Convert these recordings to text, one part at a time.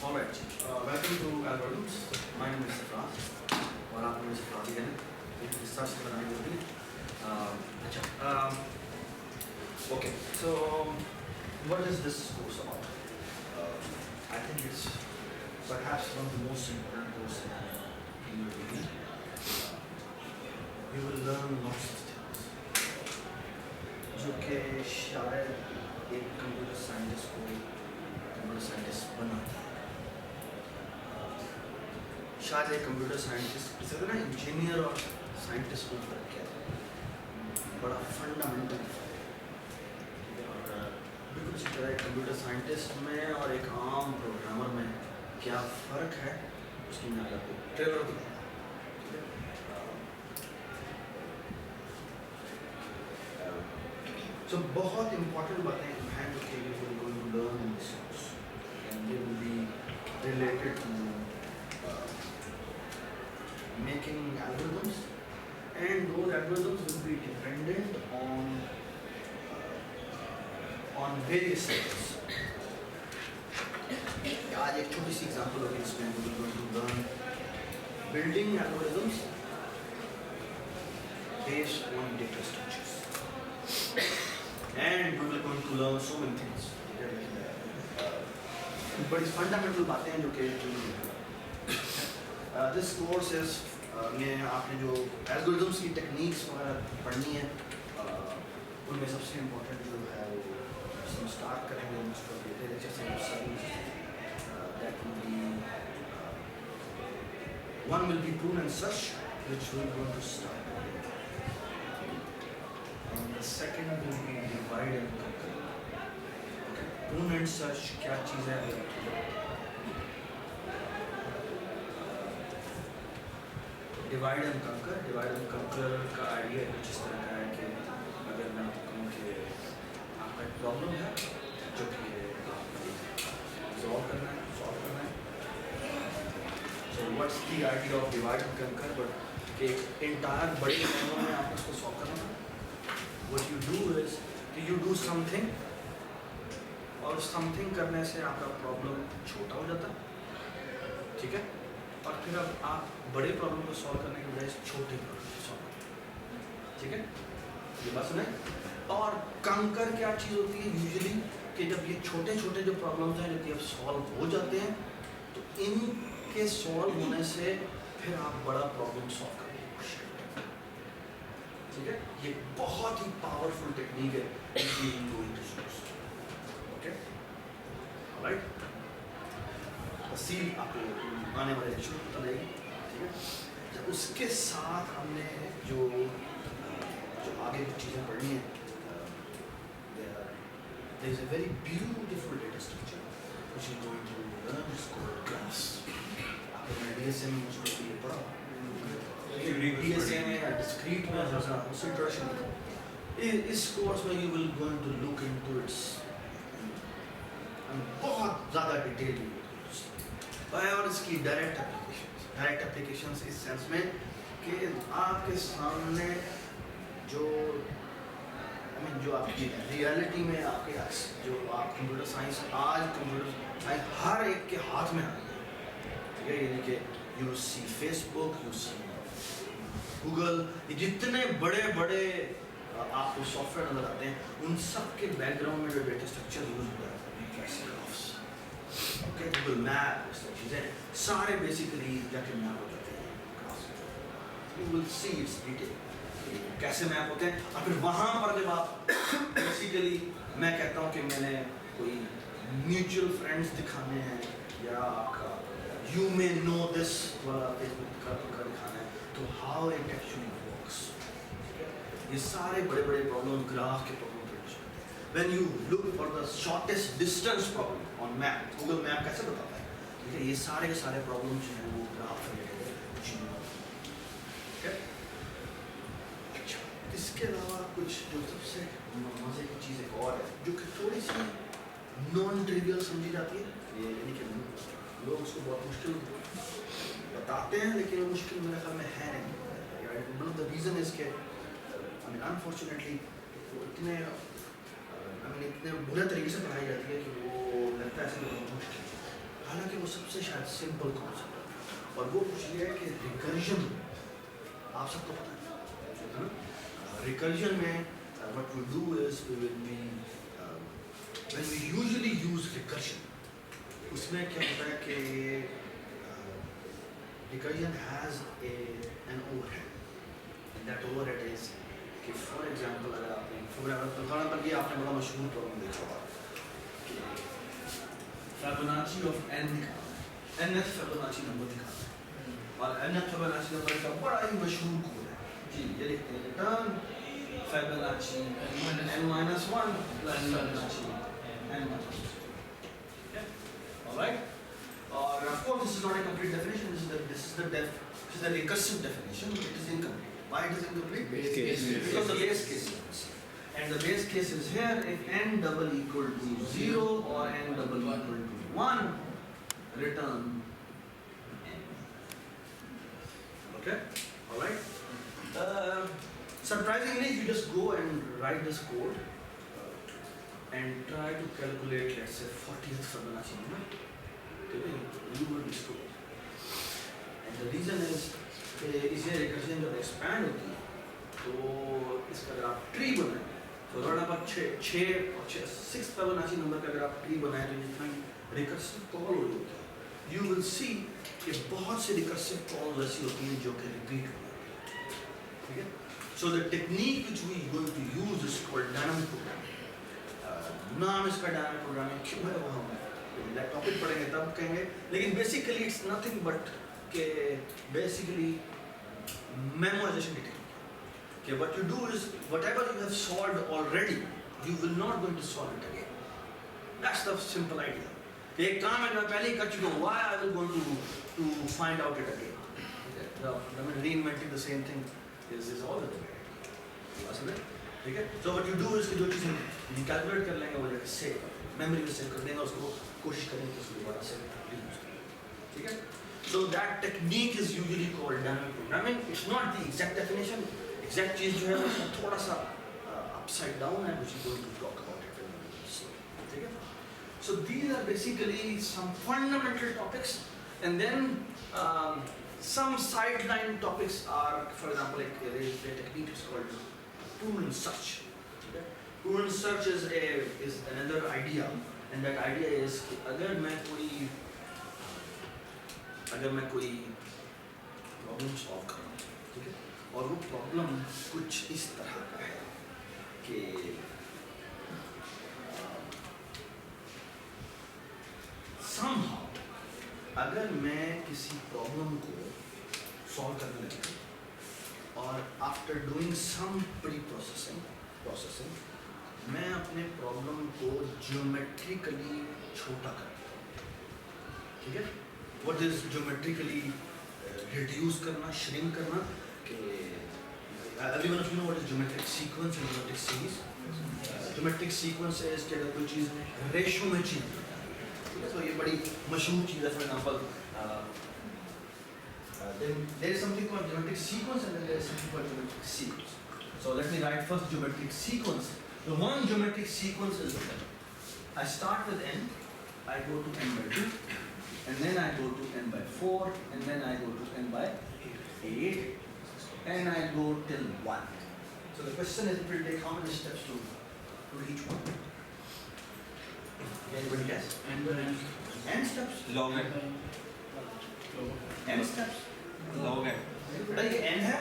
Alright, welcome to Algorithms. My name is Safraz और आप मुझे सफराज कहना रिसर्च बनाने होती है अच्छा okay so what is this course about? I think it's perhaps one of the most important courses in your degree. You will learn lots of things जो कि शायद एक कंप्यूटर साइंटिस्ट को कंप्यूटर साइंटिस्ट बनाता है शायद एक कंप्यूटर साइंटिस्ट इसे ना इंजीनियर और साइंटिस्ट में फ़र्क क्या है बड़ा फंडामेंटल और बिल्कुल इसी तरह एक कंप्यूटर साइंटिस्ट में और एक आम प्रोग्रामर में क्या फ़र्क है उसकी मैं आपको ट्रेलर दूँगा So बहुत important बातें हैं जो कि you will going to learn in this course and they will be related to making algorithms and those algorithms will be dependent on various things. आज एक छोटी सी एग्जांपल होगी इसमें we will going to learn building algorithms based on data structures. And we will going to learn so many things. But it's fundamental बातें हैं जो कि this course is में आपने जो algorithms की techniques वगैरह पढ़नी है उनमें सबसे important जो है वो हम start करेंगे उसको लेक्चर से that will be one will be prune and search which we are going to start. The second will be divide and conquer. Prune and search क्या चीज़ है? Divide and conquer. Divide and conquer का idea कुछ इस तरह का है कि अगर मैं आपको कहूँ कि आपका एक प्रॉब्लम है जो कि आपको सॉल्व करना है. So what's the idea of divide and conquer? But कि entire बड़ी प्रॉब्लम में आपको उसको सॉल्व करना है. What you do is you do something और something करने से आपका प्रॉब्लम छोटा हो जाता है ठीक है और फिर अब आप बड़े प्रॉब्लम को सॉल्व करने के बजाय छोटे प्रॉब्लम को सॉल्व करते हैं ठीक है ये बात सुने और कंकर क्या चीज़ होती है यूजुअली कि जब ये छोटे छोटे जो प्रॉब्लम्स हैं जब ये सॉल्व हो जाते हैं तो इनके सॉल्व होने से फिर आप बड़ा प्रॉब्लम सॉल्व करते हैं ठीक है ये बहुत ही पावरफुल टेक्निक है ओके राइट सील आपको आने वाले लेक्चर में पता लगेगी ठीक है तो उसके साथ हमने जो आगे कुछ चीज़ें पढ़नी है there is a very beautiful data structure which is going to learn is called graphs आपने DSA में मुझको ये पढ़ा DSA में discrete में उससे इंट्रोडक्शन इस कोर्स में you will going to look into its बहुत ज़्यादा डिटेल और इसकी डायरेक्ट एप्लीकेशंस इस सेंस में कि आपके सामने जो जो आपकी रियलिटी में आपके जो आप कंप्यूटर साइंस आज कंप्यूटर साइंस हर एक के हाथ में आ गई है ठीक है यानी कि you see Facebook you see Google जितने बड़े बड़े आपको सॉफ्टवेयर नजर आते हैं उन सब के बैकग्राउंड में जो डेटा स्ट्रक्चर यूज होता है ओके गूगल मैप चीज़ें सारे बेसिकली जाके मैप हो जाते हैं you will see it's detail कैसे मैप होते हैं और फिर वहाँ पर जब आप बेसिकली मैं कहता हूँ कि मैंने कोई म्यूचुअल फ्रेंड्स दिखाने हैं या आपका यू मे नो दिस वाला फेसबुक का दिखाना है तो हाउ इट एक्चुअली वर्क्स ये सारे बड़े बड़े प्रॉब्लम ग्राफ के problem when you look for the shortest distance problem on map Google map कैसे बताता है ठीक है ये सारे के सारे प्रॉब्लम जो हैं वो ग्राफ रिलेटेड है अच्छा इसके अलावा कुछ जो सबसे मजे की चीज़ एक और है जो कि थोड़ी सी नॉन ट्रिवियल समझी जाती है ये यानी कि लोग उसको बहुत मुश्किल बताते हैं लेकिन वो मुश्किल मेरे ख्याल में है नहीं one of the reason is के आई मीन अनफॉर्चुनेटली इतने इतने बुरे तरीके से पढ़ाई जाती है कि वो लगता है ऐसे बहुत मुश्किल हालांकि वो सबसे शायद सिंपल कॉन्सेप्ट है, और वो कुछ ये है कि रिकर्जन आप सबको पता है ना, रिकर्जन में what we do is when we usually use recursion, उसमें क्या होता है कि recursion has an overhead, and that overhead is कि for example अगर आपने पर ये आपने बड़ा मशहूर प्रॉब्लम देखा होगा कि Fibonacci of n निकालना है, nth Fibonacci नंबर निकालना है, और nth Fibonacci नंबर का बड़ा ही मशहूर कोड है जी, ये लिखते हैं return Fibonacci n-1 plus Fibonacci n-1. Okay, all right. Or of course, this is not a complete definition. This is the recursive definition. It is incomplete. Why it is incomplete? Base case. Because the base case is missing. And the base case is here. If n double equal to 0 or n double equal to 1, return n. Okay, all right. Surprisingly, if you just go and write this code and try to calculate, let's say, 40th Fibonacci number, you will be screwed. And the reason is, इसे recursion जब expand होती है, तो इसका अगर आप tree बनाएं, तो अगर आप 6th Fibonacci number का अगर आप tree बनाएं, तो जितना recursive call होती है, you will see कि बहुत से recursive calls ऐसी होती हैं जो कि repeat होती हैं, ठीक है? So the technique which we are going to use is called dynamic programming. नाम इसका dynamic programming क्यों है वो हम टॉपिक पढ़ेंगे तब कहेंगे, लेकिन basically it's nothing but के basically memorization की technique. Okay, what you do is whatever you have solved already, you will not going to solve it again. That's the simple idea. एक काम है जो मैं पहले ही कर चुका हूँ, why I will going to find out it again? Okay, I mean reinventing the same thing is all the way. ठीक है? So what you do is कि जो चीज़ हम कैलकुलेट कर लेंगे वो जगह सेव मेमोरी में सेव कर देंगे, उसको कोशिश करेंगे कि उसको दोबारा सेव यूज करें, ठीक है? So that technique is usually called dynamic programming. It's not the exact definition. Exact चीज़ जो है उसका थोड़ा सा upside down है, which is going to talk about it when we see, ठीक है? So these are basically some fundamental topics, and then some sideline topics are, for example, like there is a technique is called tool and search. Okay? Tool and search is another idea, and that idea is कि अगर मैं कोई problem solve कर रहा हूँ, ठीक है, और वो प्रॉब्लम कुछ इस तरह का है कि somehow अगर मैं किसी प्रॉब्लम को सॉल्व करने लगा और after doing some preprocessing मैं अपने प्रॉब्लम को ज्योमेट्रिकली छोटा कर देता हूँ, ठीक है? व्हाट इज ज्योमेट्रिकली रिड्यूस करना, श्रिंक करना, कि everyone of you know what is geometric sequence and geometric series. Geometric sequence is कि अगर कोई चीज़ रेशो में चेंज हो जाए, ठीक है, तो ये बड़ी मशहूर चीज़ है. For example then there is something called geometric sequence, and then there is something called geometric sequence. So let me write first geometric sequence. The one geometric sequence is the following. I start with n, I go to n by 2, and then I go to n by 4, and then I go to n by 8, and I go till 1. So the question is, it will take how many steps to reach 1? Anybody guess? N steps? Log है, N steps? Log है. बेटा ये n है,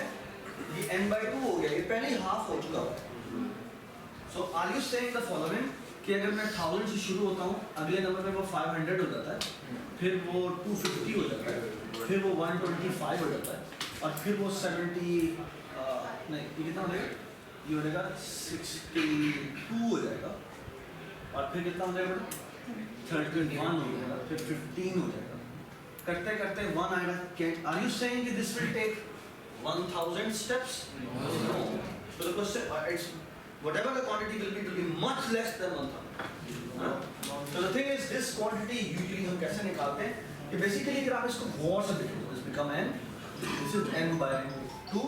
ये n by 2 हो गया, ये पहले ही हाफ हो चुका है. So are you saying the following कि अगर मैं 1000 से शुरू होता हूँ, अगले नंबर पे वो 500 हो जाता है, फिर वो 250 हो जाता है, फिर वो 125 हो जाता है, और फिर वो 70 नहीं ये कितना हो जाएगा, ये हो जाएगा 62 हो जाएगा, और फिर कितना हो जाएगा, 31 हो जाएगा, फिर 15 हो जाएगा, करते करते 1 आएगा. Are you saying कि this will take 1000 steps? No. So the question it's whatever the quantity will be, it will be much less than 1000. So the thing is, this quantity usually हम कैसे निकालते हैं कि basically अगर आप इसको गौर से देखो, this become n, this is n by 2.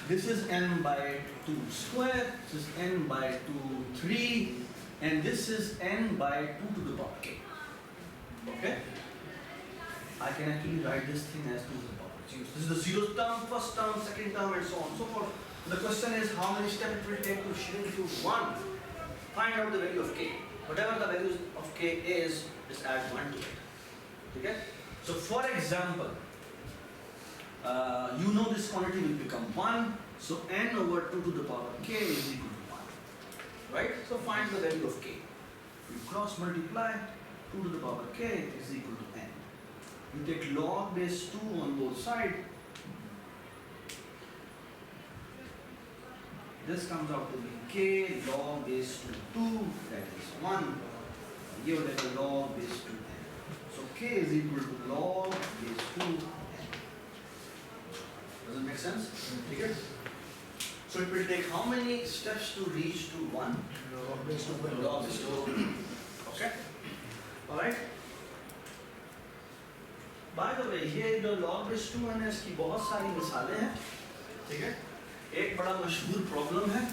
this is n by 2 square, this is n by 2 3, and this is n by 2 to the power k. Okay, I can actually write this thing as 2 to the power k. This is the zeroth term, first term, second term, and so on and so forth. The question is how many steps it will take to shrink to 1. Find out the value of k. Whatever the value of k is, just add 1 to it. Okay, so for example, you know this quantity will become 1, so n over 2 to the power k is equal to 1, right? So find the value of k. You cross multiply, 2 to the power k is equal to n. You take log base 2 on both sides. This comes out to be k log base 2, that is 1. You will take a log base 2n. So k is equal to log base 2n. Does it make sense? Okay. So it will take how many steps to reach to 1? Log base 2 Log base 2. Okay. Alright. By the way, ये जो log base 2n है इसकी बहुत सारी मिसालें हैं. ठीक है? एक बड़ा मशहूर प्रॉब्लम है.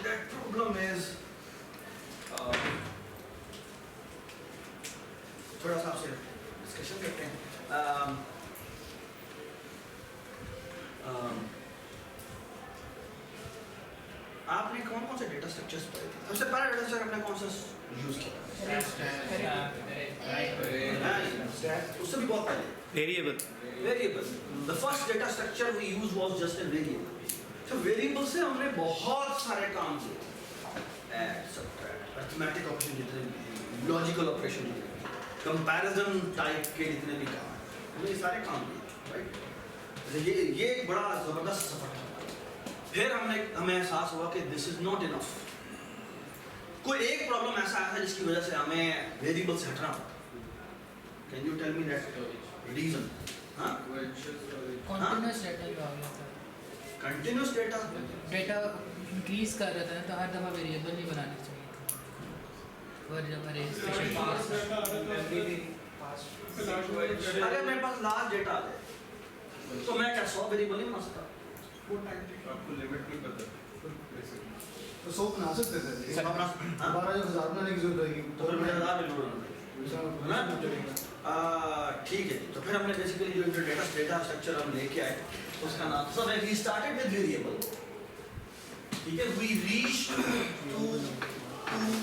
That problem is थोड़ा सा आपसे डिस्कशन करते हैं. आपने कौन कौन से डेटा स्ट्रक्चर्स पढ़े थे? सबसे पहला डेटा स्ट्रक्चर आपने कौन सा यूज किया? उससे भी बहुत पहले variable. The first data structure we used was just a variable. तो वेरिएबल से हमने बहुत सारे काम किए. ऐड, सब्ट्रैक्ट, अरिथमेटिक ऑपरेशन जितने भी, लॉजिकल ऑपरेशन जितने भी, कंपैरिजन टाइप के जितने भी काम हैं, हमने ये सारे काम किए, राइट? ये एक बड़ा जबरदस्त सफर था. फिर हमें एहसास हुआ कि दिस इज नॉट इनफ. कोई एक प्रॉब्लम ऐसा आया था जिसकी वजह से हमें वेरिएबल से हटना पड़ा. Can you tell me that reason? हाँ, कंटीन्यूअस डेटा जो आ गया था. कंटीन्यूअस डेटा इंक्रीज कर रहा था तो हर दफा वेरिएबल नहीं बनाना चाहिए था. हर जगह अरे अगर मेरे पास लार्ज डेटा आ जाए तो मैं क्या 100 वेरिएबल नहीं बना सकता? आपको लिमिट नहीं पता. तो 100 बना सकते थे. हमारा जो 1000 बनाने की जरूरत रहेगी तो फिर मुझे 1000 वेरिएबल. ठीक है. तो फिर हमने बेसिकली जो डेटा स्ट्रक्चर हम लेके आए उसका नाम सब है. We started with variable. ठीक है. वी रीच्ड टू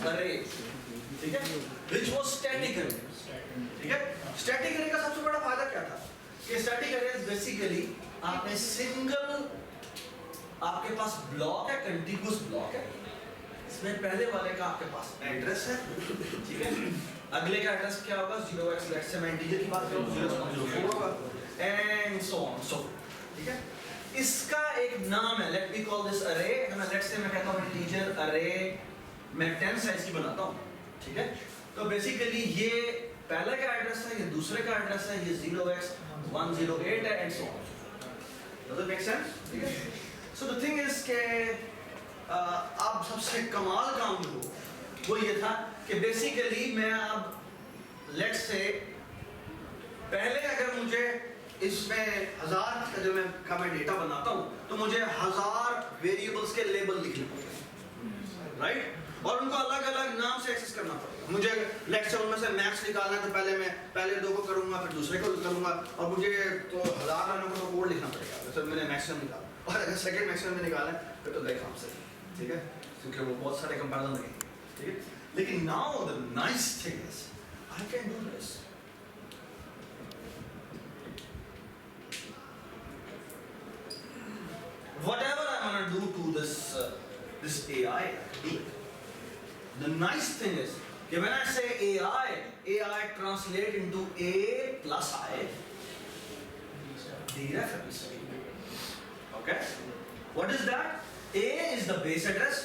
अरे. ठीक है. व्हिच वाज स्टैटिक अरे. ठीक है. स्टैटिक अरे का सबसे बड़ा फायदा क्या था? कि स्टैटिक अरे बेसिकली आपने सिंगल, आपके पास ब्लॉक है, कंटिन्यूअस ब्लॉक है. इसमें पहले वाले का आपके पास एड्रेस है. ठीक है. अगले का एड्रेस क्या होगा? 0x. लेट्स से मैं इंटीजर की बात करूं 0.04 होगा एंड सो ऑन. सो ठीक है. इसका एक नाम है. लेट मी कॉल दिस अरे. मैं लेट्स से मैं कहता हूं इंटीजर अरे मैं 10 साइज की बनाता हूं. ठीक है. तो बेसिकली ये पहले का एड्रेस है, ये दूसरे का एड्रेस है, ये 0x108 है and so on. Does it make sense? ठीक है. सो द थिंग इज के अब सबसे कमाल काम जो हो वो ये था कि बेसिकली मैं अब लेट्स से पहले अगर मुझे इसमें 1000 का मैं डेटा बनाता हूँ तो मुझे 1000 वेरिएबल्स के लेबल लिखने पड़ेंगे, राइट? और उनको अलग अलग नाम से एक्सेस करना पड़ेगा. मुझे लेट्स से उनमें से मैक्स निकालना है तो पहले मैं पहले 2 को करूँगा, फिर दूसरे को करूँगा, और मुझे तो 1000 नंबर को कोड लिखना पड़ेगा. जैसे मैंने मैक्सिमम निकाला और अगर सेकंड मैक्सिमम में निकाला है फिर तो लाइक हमसे. ठीक है. क्योंकि वो बहुत सारे कंपैरिजन लगेंगे. ठीक है. लेकिन now the nice thing is I can do this. Whatever I want to do to this AI, I can do it. The nice thing is that when I say AI translate into A plus I, dereference. Okay? What is that? A is the base address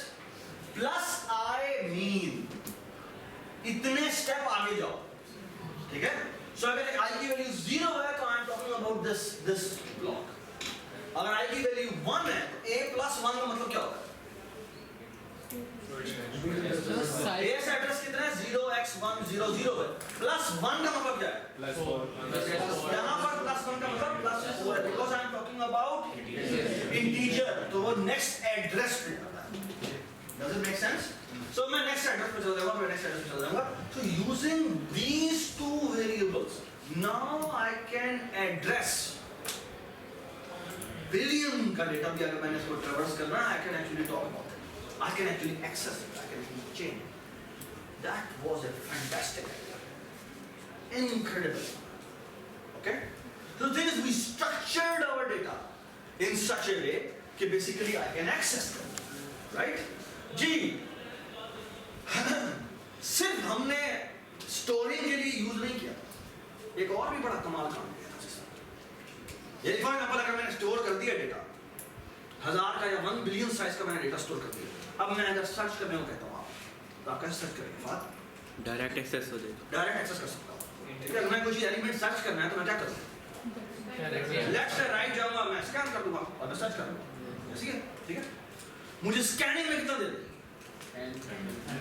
plus I mean इतने step आगे जाओ. ठीक है. So अगर I की value 0 है तो I am talking about this block. अगर I की वैल्यू 1 है तो A plus 1 का मतलब क्या होगा? बेस एड्रेस कितना है? 0x100 है. प्लस 1 का मतलब क्या है? यहाँ पर +1 का मतलब +4 है, because I am talking about integer, तो वो next address पे जाता है. Does it make sense? So मैं next address पे चल जाऊँगा. So using these two variables, now I can address billion का data भी अगर मैंने इसको traverse करना है, I can actually talk about it. I can actually access it. I can actually change it. That was a fantastic idea. Incredible. Okay? So the thing is, we structured our data in such a way that basically I can access them. Right? जी सिर्फ हमने storing के लिए use नहीं किया, एक और भी बड़ा कमाल काम किया था उसके साथ. ये फॉर एग्जांपल अगर मैंने स्टोर कर दिया डेटा 1000 का या 1 बिलियन साइज का मैंने डेटा स्टोर कर दिया, अब मैं अगर सर्च करने को कहता हूँ आप, तो आप कैसे सर्च करेंगे? बात डायरेक्ट एक्सेस हो जाएगा. डायरेक्ट एक्सेस कर सकता हूँ. ठीक है, अगर मैं कुछ एलिमेंट सर्च करना है तो मैं क्या करूँ? लेफ्ट से राइट जाऊंगा, मैं स्कैन कर दूंगा और मैं सर्च करूंगा. ठीक है, ठीक है. मुझे स्कैनिंग में कितना दे देगी?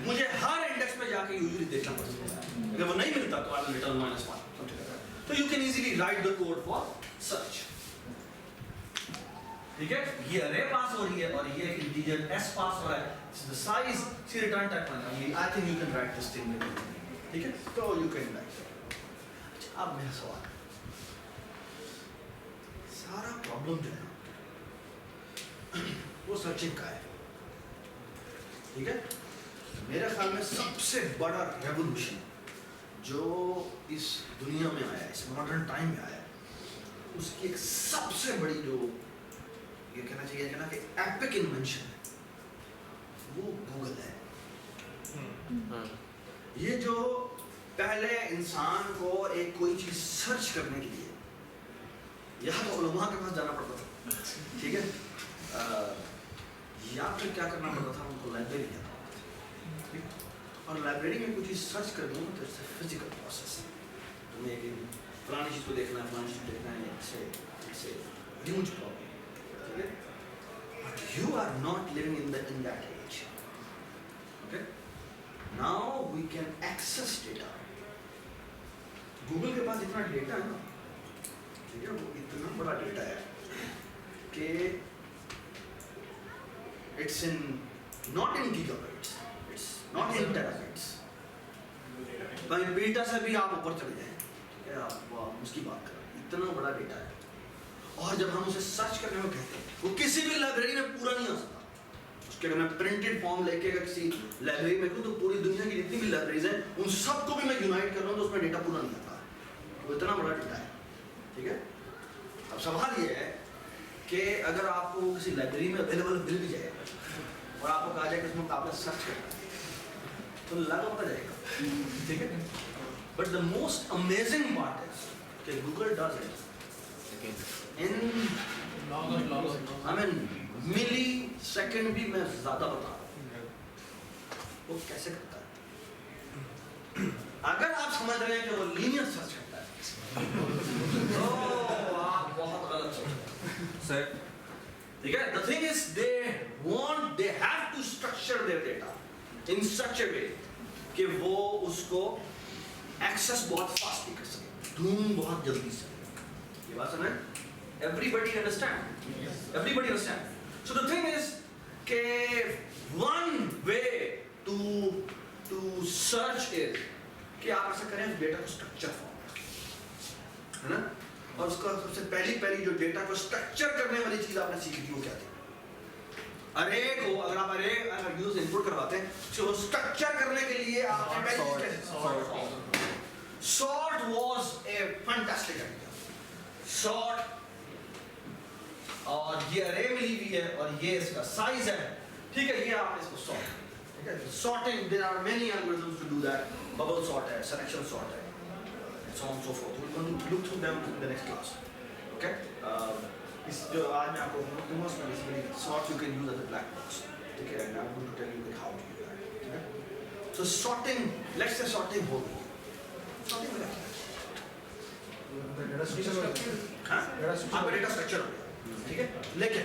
मुझे हर इंडेक्स पे जाके यूजुअली देखना पड़ता है. अगर वो नहीं मिलता तो I will return -1 something like that. तो you can easily write the code for search. ठीक है, ये अरे पास हो रही है और ये इंटीजर s पास हो रहा है. The size C return type में I think you can write this thing with. ठीक है, तो यू कैन राइट. अब मेरा सवाल, सारा प्रॉब्लम जो है वो सर्चिंग का है. ठीक है, मेरे ख्याल में सबसे बड़ा रेवोल्यूशन जो इस दुनिया में आया, इस मॉडर्न टाइम में आया, उसकी एक सबसे बड़ी जो ये कहना चाहिए कि एपिक इन्वेंशन है, वो गूगल है. ये जो पहले इंसान को एक कोई चीज सर्च करने के लिए या तो उलमा के पास जाना पड़ता था, ठीक है, या फिर क्या करना पड़ता था, उनको लाइब्रेरी जाना पड़ता था. और लाइब्रेरी में कुछ चीज सर्च करनी हो तो इट्स फिजिकल प्रोसेस. तुम्हें एक फलानी चीज को देखना है, फलानी चीज को देखना है, इट्स ह्यूज प्रॉब्लम. ठीक है, but you are not living in that age. Okay, now we can access data. Google के पास इतना डेटा है ना, ठीक है, वो इतना बड़ा डेटा है कि it's in not in gigabytes, it's not in terabytes. भाई बीटा से भी आप ऊपर चले जाएं, ठीक है, आप उसकी बात करें, इतना बड़ा डेटा है. और जब हम उसे सर्च करने को कहते हैं, वो किसी भी लाइब्रेरी में पूरा नहीं आ सकता. उसके अगर मैं प्रिंटेड फॉर्म लेके अगर किसी लाइब्रेरी में कहूँ तो पूरी दुनिया की जितनी भी लाइब्रेरीज हैं उन सबको भी मैं यूनाइट कर रहा हूँ तो उसमें डेटा पूरा नहीं आता. वो इतना बड़ा डेटा है. ठीक है, अब सवाल ये है कि अगर आपको किसी लाइब्रेरी में अवेलेबल मिल भी जाए और आपको कहा जाए कि इसमें आपने सर्च करना है तो लगा पता जाएगा. ठीक है, but the most amazing part is कि Google does it in I mean millisecond भी मैं ज्यादा बता रहा हूँ. वो कैसे करता है? अगर आप समझ रहे हैं कि वो लीनियर सर्च करता है तो आप बहुत गलत सोच रहे हैं सर. ठीक है, the thing is they have to structure their data in such a way कि वो उसको access बहुत fast भी कर सके, ढूंढ बहुत जल्दी से. ये बात समझ? Everybody understand? Everybody understand? So the thing is कि one way to search is कि आप ऐसा करें डेटा को structure form, है ना? और उसका सबसे पहली जो डेटा को स्ट्रक्चर करने वाली चीज आपने सीखी थी वो क्या थी? अरे को अगर आप अरे यूज इनपुट करवाते हैं तो स्ट्रक्चर करने के लिए आपने पहले sort was a fantastic idea. Sort, और ये अरे मिली हुई है और ये इसका साइज है. ठीक है, ये आप इसको सॉर्ट. ठीक है, sorting, there are many algorithms to do that. Bubble sort है, सिलेक्शन सॉर्ट है, so on so forth. We're going to look through them in the next class. Okay? इस जो आज मैं आपको दूंगा उसमें basically sort you can use as a black box. ठीक है, and I'm going to tell you like how to do that. ठीक है? So sorting, let's say sorting हो गई. Sorting में क्या है? Data structure. हाँ? आपका डेटा स्ट्रक्चर हो गया. ठीक है? लेकिन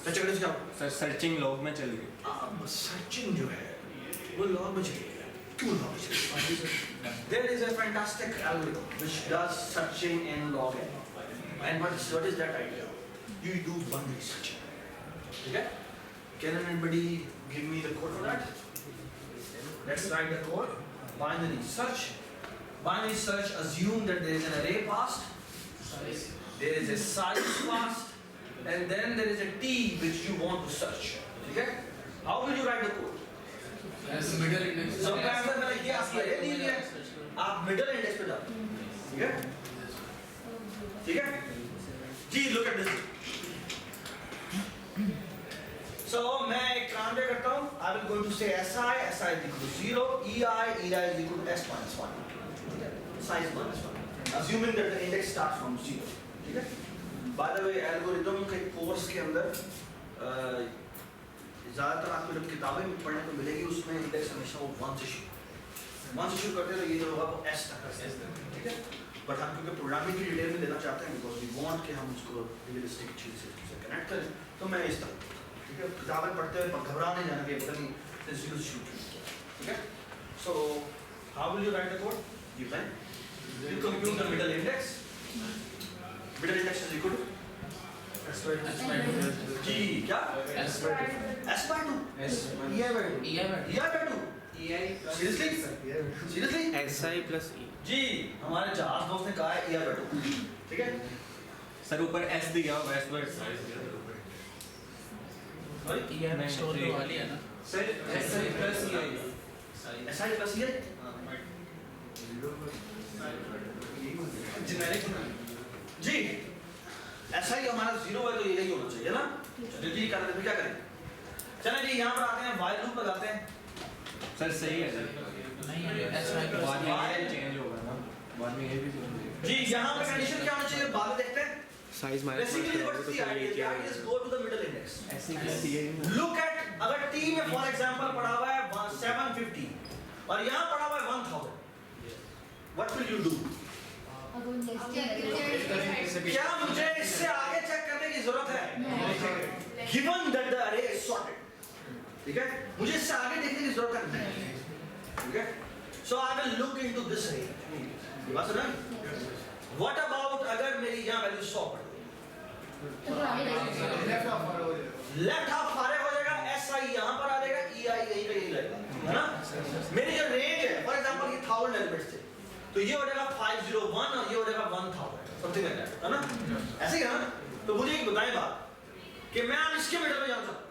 स्ट्रक्चर कैसे जाओ? सर सर्चिंग लॉग में चली गई. अब सर्चिंग जो है वो लॉग में चली गई. क्यों ना there is a fantastic algorithm which does searching in log n. And what is that idea? You do binary searching. Okay? Can anybody give me the code for that? Let's write the code. Binary search. Binary search assume that there is an array passed, there is a size passed, and then there is a t which you want to search. Okay? How will you write the code? As middle index. So पैसा मैंने किया आपकी array दी हुई है, आप middle index पे डालो. ठीक है? ठीक है? जी look at this. So मैं एक काम करता हूँ. I will going to say si is equal to 0, ei is equal to s minus 1. Size minus 1. Assuming that the index starts from 0. ठीक है? By the way, algorithm के course के अंदर ज़्यादातर आपको जब किताबें पढ़ने को मिलेगी उसमें इंडेक्स हमेशा वो 1 से शुरू करते हैं तो ये जो होगा वो s तक है. ठीक है? बट हम क्योंकि प्रोग्रामिंग की डिटेल में लेना चाहते हैं बिकॉज वी वांट कि हम उसको रियलिस्टिक चीज़ से कनेक्ट करें तो मैं इस तरह. ठीक है? किताबें पढ़ते हुए घबरा नहीं जाना कि पता नहीं जीरो से शुरू. ठीक है? So how will you write the code? You can. You compute the middle index. Middle index is equal to G क्या? S by 2. EI by 2. Seriously? SI plus E. जी हमारे जहाज दोस्त ने कहा है EI by 2. ठीक है? सर ऊपर S दिया हुआ S पर साइज दिया Sorry? EI में स्टोर तो वाली है ना. Sir SI plus EI. SI plus EI? Generic जी SI हमारा 0 है तो यही होना चाहिए ना. तो जी करते हैं क्या करें? चलें जी यहाँ पर आते हैं while loop लगाते हैं. सर सही है नहीं S by plus बाद में ये चेंज होगा ना बाद में ये भी चेंज होगा. जी यहाँ पे कंडीशन क्या होना चाहिए बाद में देखते हैं. Size minus Basically what's the idea? The idea is go to the middle index. SI plus EI. Look at अगर T में for example पढ़ा हुआ है 750 और यहाँ पढ़ा हुआ है 1000. What will you do? क्या मुझे इससे आगे चेक करने की जरूरत है? Given that the array is sorted. ठीक है? मुझे इससे आगे देखने की जरूरत है. ठीक है? So I will look into this array. बात सुना? What about अगर मेरी यहाँ वैल्यू 100 पड़ी? लेफ्ट हाफ फारे हो जाएगा. SI यहाँ पर आ जाएगा. EI यहीं पे यही रहेगा. है ना? मेरी जो रेंज है, फॉर एग्जांपल ये 1000 एलिमेंट्स थे. तो ये हो जाएगा 501 और ये हो जाएगा 1000 समथिंग लाइक दैट. है ना? ऐसे ही है ना? तो मुझे एक बताएं बात कि मैं अब इसके मिडल में जाना चाहता हूं.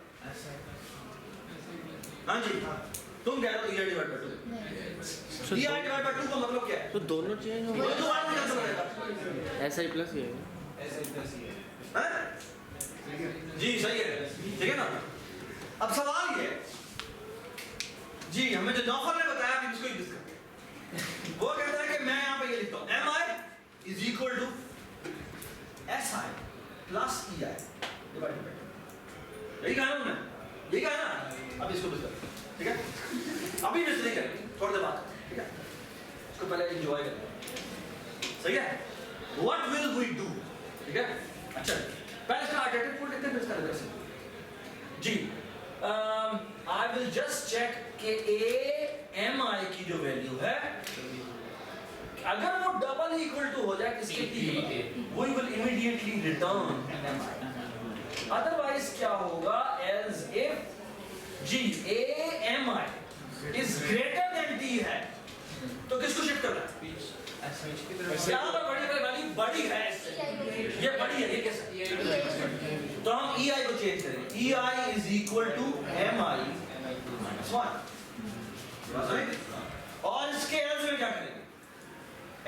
हाँ जी तुम कह रहे हो EI divide by 2. EI divide by 2 का मतलब क्या है? तो दोनों चेंज वो तो बात नहीं कर सकता. SI plus EI. हैं? जी सही है. ठीक है ना? अब सवाल ये है जी हमें जो नौफल ने बताया कि इसको यूज करते हैं वो कहता है कि मैं यहाँ पे ये लिखता हूँ MI is equal to SI plus EI divided by 2. यही कहा ना उन्होंने? यही कहा ना? अब इसको मिस करें. ठीक है? अभी मिस नहीं करें थोड़ी देर बाद. ठीक है? इसको पहले एंजॉय करें. सही है? What will we do? ठीक है? अच्छा पहले इसका आर्टिकल फुल लिखते हैं फिर इसका रिवर्स. जी I will just check कि AMI की जो वैल्यू है अगर वो डबल इक्वल टू हो जाए किसके T we will immediately return MI. Otherwise क्या होगा? Else if G AMI is greater than T है तो किसको शिफ्ट करना है? यहाँ पर बड़ी वैल्यू बड़ी है इससे. ये बड़ी है ये कैसे? तो हम EI को चेंज करेंगे. EI is equal to MI minus 1. और इसके एल्स में क्या करेंगे?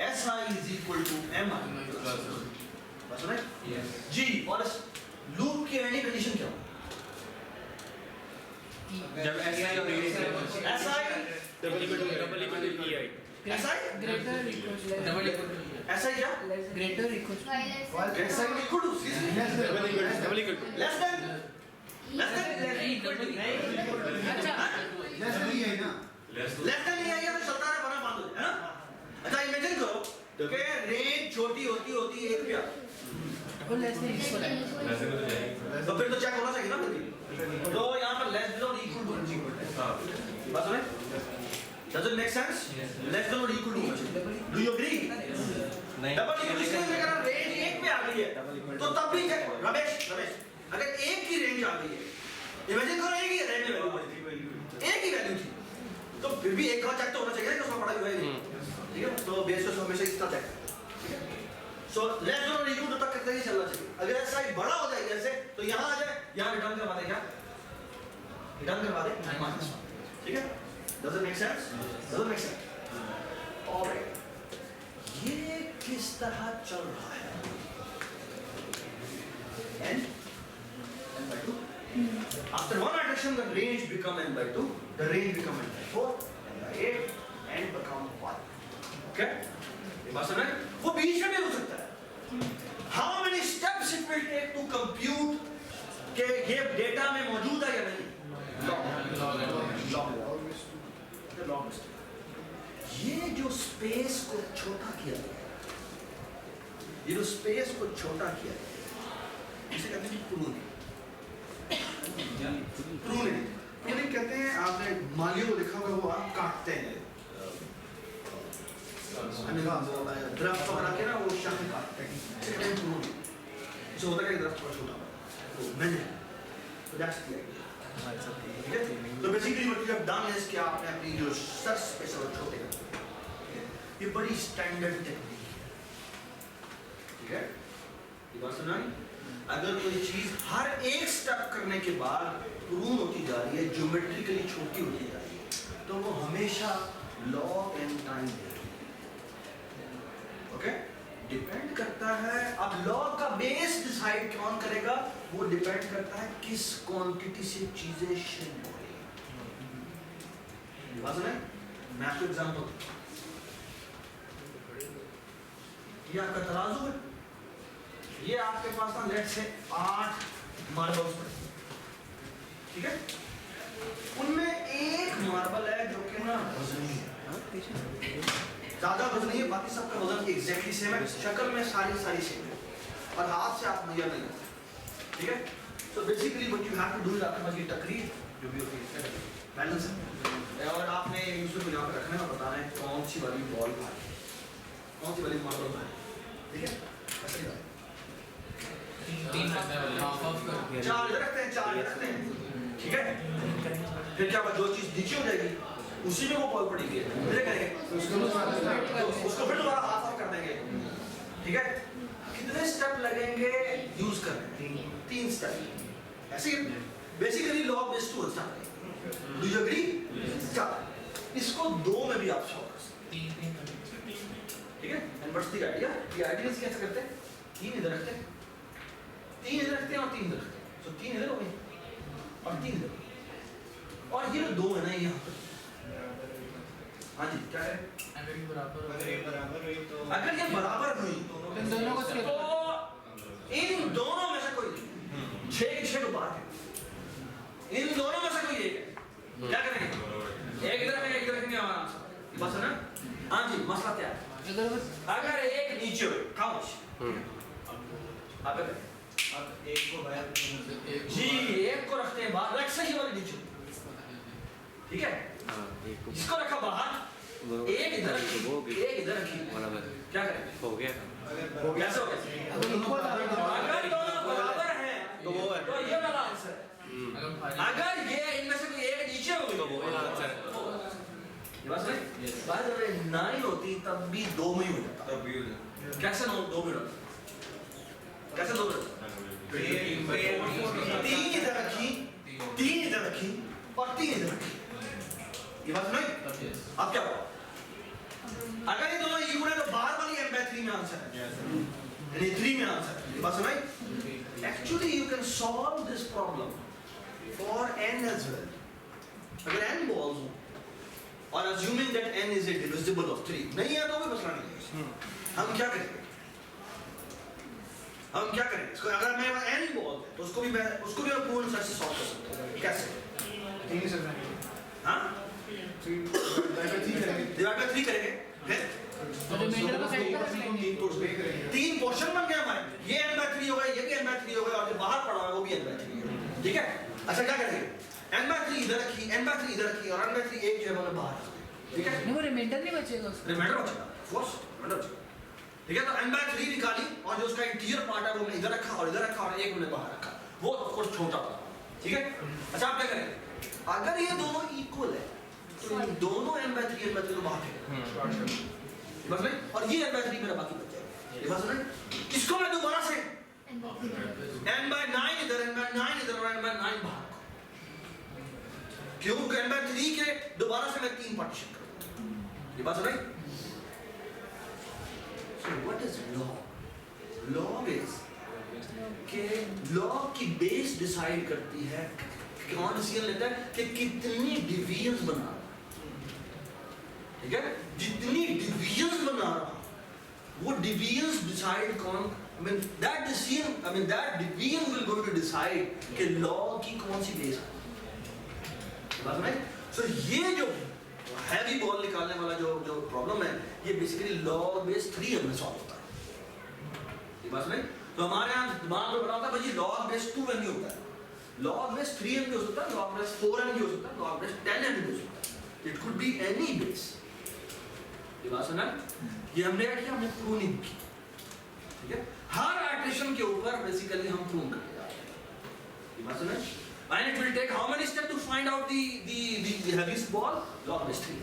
SI is equal to MI. बस सुने? जी और इस लूप की एंडिंग कंडीशन क्या होगी? जब SI और EI SI double equal to EI. SI greater equals double equal to SI क्या? greater equals SI equal to double equal to less than नहीं double अच्छा लेस नहीं है ना. लेस देन EI है तो चलता है बना बंद हो जाए. है ना? अच्छा इमेजिन करो कि रेंज छोटी होती होती 1 पे आती. वो लेस देन इक्वल है तो फिर तो चेक होना चाहिए ना फिर. तो यहाँ पर लेस देन और इक्वल टू. बस सुने? Does it make sense? Ramesh अगर एक की रेंज आ गई है, इमेजिन करो एक ही रेंज में वैल्यू, एक ही वैल्यू थी, तो फिर भी एक और चेक तो होना चाहिए कि उसमें बड़ा हुआ है, ठीक है? तो बेस पे हमेशा इस तरह चेक करते हैं, ठीक है? सो लेस देन और इक्वल टू तक करते ही चलना चाहिए। अगर ऐसा ही बड़ा हो जाए जैसे, तो यहाँ आ जाए, यहाँ रिटर्न करवा दे, क्या रिटर्न करवा दे माइनस, ठीक है? Does it make sense? Does it make sense? Alright. ये किस तरह चल रहा है? n by 2. After one iteration, the range become n by 2. The range become n by 4, n by 8, n become 1. Okay? ये बात समझ? वो बीच में भी हो सकता है. How many steps it will take to compute कि ये डेटा में मौजूद है या नहीं? लॉग ये जो स्पेस को छोटा किया गया, ये जो स्पेस को छोटा किया गया, इसे कहते हैं प्रूनिंग। प्रूनिंग कहते हैं, आपने मालियों को देखा होगा, वो आप काटते हैं दरख्त बना के ना, वो शाखा काटते हैं, इसे कहते हैं प्रूनिंग। इसे होता है कि दरख्त को छोटा तो मैंने तो दैट्स द आइडिया। तो basically what you have done is कि आपने अपनी जो सर्च स्पेस और छोटे कर, ये बड़ी स्टैंडर्ड टेक्निक है, ठीक है? ये बात सुनाई? अगर कोई चीज हर एक स्टेप करने के बाद प्रून होती जा रही है, ज्योमेट्रिकली छोटी होती जा रही है, तो वो हमेशा लॉग एन टाइम देगी, ओके? डिपेंड करता है, अब लॉग का बेस डिसाइड कौन करेगा, वो डिपेंड करता है किस क्वांटिटी से चीजें श्रिंक हो रही है। बात सुने? मैं आपको एग्जांपल, ये आपका तराजू है, ये आपके पास ना लेट्स से 8 मार्बल्स पड़े, ठीक है? उनमें एक मार्बल है जो कि ना वजनी है, ज्यादा वजन नहीं है, बाकी सबका वजन एग्जैक्टली सेम है, शक्ल में सारी सेम है, और हाथ से आप मेजर नहीं करते, ठीक है? तो basically what you have to do is आपके पास ये तकरीर जो भी होती है बैलेंस है, और आपने दूसरे को यहाँ पे रखना है और बताना है कौन सी वाली बॉल भारी, कौन सी वाली मार्बल भारी, ठीक है? ऐसे ही बात। चार इधर रखते हैं, चार इधर रखते हैं, ठीक है? फिर क्या जो चीज नीचे हो जाएगी उसी में वो बॉल पड़ेगी, फिर करेंगे उसको फिर दोबारा हाफ ऑफ कर देंगे, ठीक है? कितने स्टेप लगेंगे यूज करने? 3 स्टेप। ऐसे basically log base 2 step. Do you agree? इसको 2 में भी आप सॉल्व कर सकते हैं, ठीक है? And what's the idea? ये आइडियल्स कैसे करते हैं? 3 इधर रखते हैं, 3 इधर रखते हैं और 3 इधर रखते हैं, सो 3 इधर हो गए और 3 इधर, और ये 2 है ना यहाँ पर, हाँ जी क्या है? अगर ये बराबर अगर ये बराबर हुई तो अगर ये बराबर हुई तो इन दोनों को skip तो इन दोनों में से कोई 6 की 6 को बाहर है, इन दोनों में से कोई एक है, क्या करेंगे? एक इधर है, एक इधर है, हमारा आंसर बस है ना? हाँ जी, मसला क्या है? अगर एक नीचे हो, खामोश आप एक को बाहर जी, एक को रखते हैं बाहर, रख सही वाली नीचे, ठीक है? इसको रखा बाहर, एक इधर रखी, एक इधर रखी, क्या करें? हो गया, कैसे हो गया? अगर दोनों बराबर हैं तो वो है, तो ये वाला आंसर है। अगर ये इनमें से कोई एक नीचे हो तो वो वाला आंसर है। ये बात सही? बात जब 9 होती तब भी 2 में ही हो जाता, तब भी हो जाता। कैसे 2 में होता? कैसे 2 में होता? 3 इधर रखी, 3 इधर रखी और 3 इधर रखी, ये बात नहीं? अब क्या हुआ? अगर ये दोनों इक्वल है तो बाहर वाली n by 3 में आंसर है, यानी 3 में आंसर है, ये बात समझ? Actually you can solve this problem for n as well. अगर n balls हो और assuming that n is a divisible of 3 नहीं है तो भी मसला नहीं है, हम क्या करेंगे? हम क्या करेंगे? इसको अगर मेरे पास n balls है तो उसको भी मैं पूर्ण सेट से सॉल्व कर सकता हूँ, कैसे? 3 से करेंगे, हाँ? 3 डिवाइड बाय 3 करेंगे, फिर रिमाइंडर को साइड पर रख लेंगे। 3 पोर्शन बन गया हमारे, ये n by 3 हो गया, ये भी n by 3 हो गया, और जो बाहर पड़ा है वो भी n by 3 है, ठीक है? अच्छा क्या करेंगे? n by 3 इधर रखी, n by 3 इधर रखी और n by 3 एक जो है मैंने बाहर रख दी, ठीक है? नहीं वो रिमाइंडर नहीं बचेगा उसका। रिमाइंडर बचेगा, ऑफ कोर्स रिमाइंडर बचेगा, ठीक है, तो n/3 निकाली और जो उसका इंटीरियर पार्ट है वो हमने इधर रखा और इधर रखा और एक हमने बाहर रखा, वो कुछ छोटा पड़ा, ठीक है। अच्छा आप क्या करें, अगर ये दोनों इक्वल है तो इन दोनों n/3 को बाहर फेंक, बस नहीं, और ये n/3 मेरा बाकी बच जाएगा, ये बात सुन, इसको मैं दोबारा से n/9 इधर n/9 इधर और n/9 बाहर, क्यों, n/3 के दोबारा से मैं 3 पार्टीशन करूंगा, ये बात सुन रही। So what is log? Log is कि log की बेस डिसाइड करती है, कौन डिसीजन लेता है कि कितनी डिवीजन्स बना रहा, ठीक है, जितनी डिवीजन्स बना रहा वो डिवीजन्स डिसाइड कौन, I mean that division will go to decide कि log की कौन सी बेस है, बात समझ। So ये जो हैवी बॉल निकालने वाला जो प्रॉब्लम है ये बेसिकली log बेस 3 में सॉल्व होता है, ये बात समझ। तो हमारे यहाँ दिमाग में बना होता है भाई log बेस 2 में नहीं होता है, log बेस 3 में हो सकता है, log बेस 4 में हो सकता है, log बेस 10 में हो सकता है, it could be any base, ये बात सुना। ये हमने क्या किया, हमने प्रूनिंग की, ठीक है, हर इटरेशन के ऊपर बेसिकली हम प्रून करते जा रहे हैं, ये बात सुना। And it will take how many steps to find out the heaviest ball? Log base 3.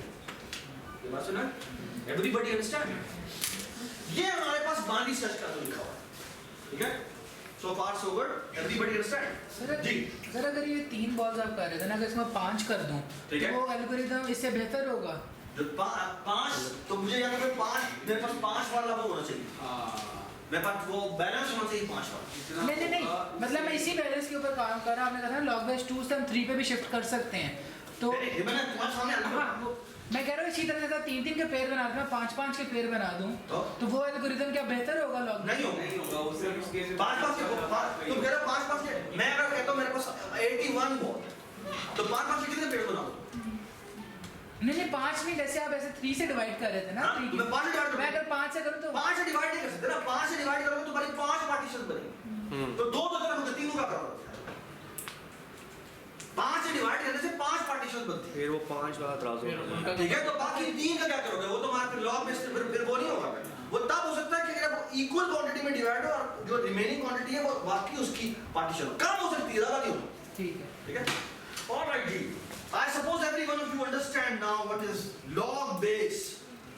ये बात सुना? Everybody understand? ये हमारे पास बानी सर्च का तो लिखा हुआ है, ठीक है? So far so good. Everybody understand? जी। सर अगर ये 3 बॉल्स आप कर रहे थे ना, अगर इसमें 5 कर दूं, ठीक है। तो वो एल्गोरिथम इससे बेहतर होगा। जो 5 तो मुझे यहाँ पे 5 मेरे पास 5 वाला वो होना चाहिए। मेरे पास वो बैलेंस होना चाहिए 5 वाला। नहीं, मतलब मैं इसी बैलेंस के ऊपर काम कर रहा हूँ। आपने कहा था log base 2 से हम 3 पे भी शिफ्ट कर सकते हैं, तो ये मैंने तुम्हारे सामने हाँ, मैं कह रहा हूँ इसी तरह से 3-3 के पेयर बना दूं, 5-5 के पेयर बना दूं, तो वो एल्गोरिथम क्या बेहतर होगा log base? नहीं होगा उससे 5-5 के तुम कह रहे हो 5-5 के, मैं अगर कहता हूँ मेरे पास 81 बॉल तो 5-5 के कितने पेड़ बनाओ? नहीं 5 नहीं, जैसे आप ऐसे 3 से डिवाइड कर रहे थे ना, हाँ, 3 मैं 5 से डिवाइड मैं अगर 5 से करूँ तो 5 से डिवाइड नहीं कर सकते ना, 5 से डिवाइड करोगे तो तुम्हारी 5 पार्टीशन बनेंगे, तो 2 तरफ होते 3 का करोगे, 5 से डिवाइड करने से 5 पार्टीशन बनती है, फिर वो 5 वाला तराजू, ठीक है। तो बाकी 3 का क्या करोगे, वो तो हमारे लॉग में फिर वो नहीं होगा, वो तब हो सकता है कि अगर इक्वल क्वांटिटी में डिवाइड हो और जो रिमेनिंग क्वांटिटी है वो बाकी उसकी पार्टीशन कम हो सकती है, ज्यादा नहीं हो, ठीक है। ठीक है। ऑलराइट जी, I suppose every one of you understand now what is log base.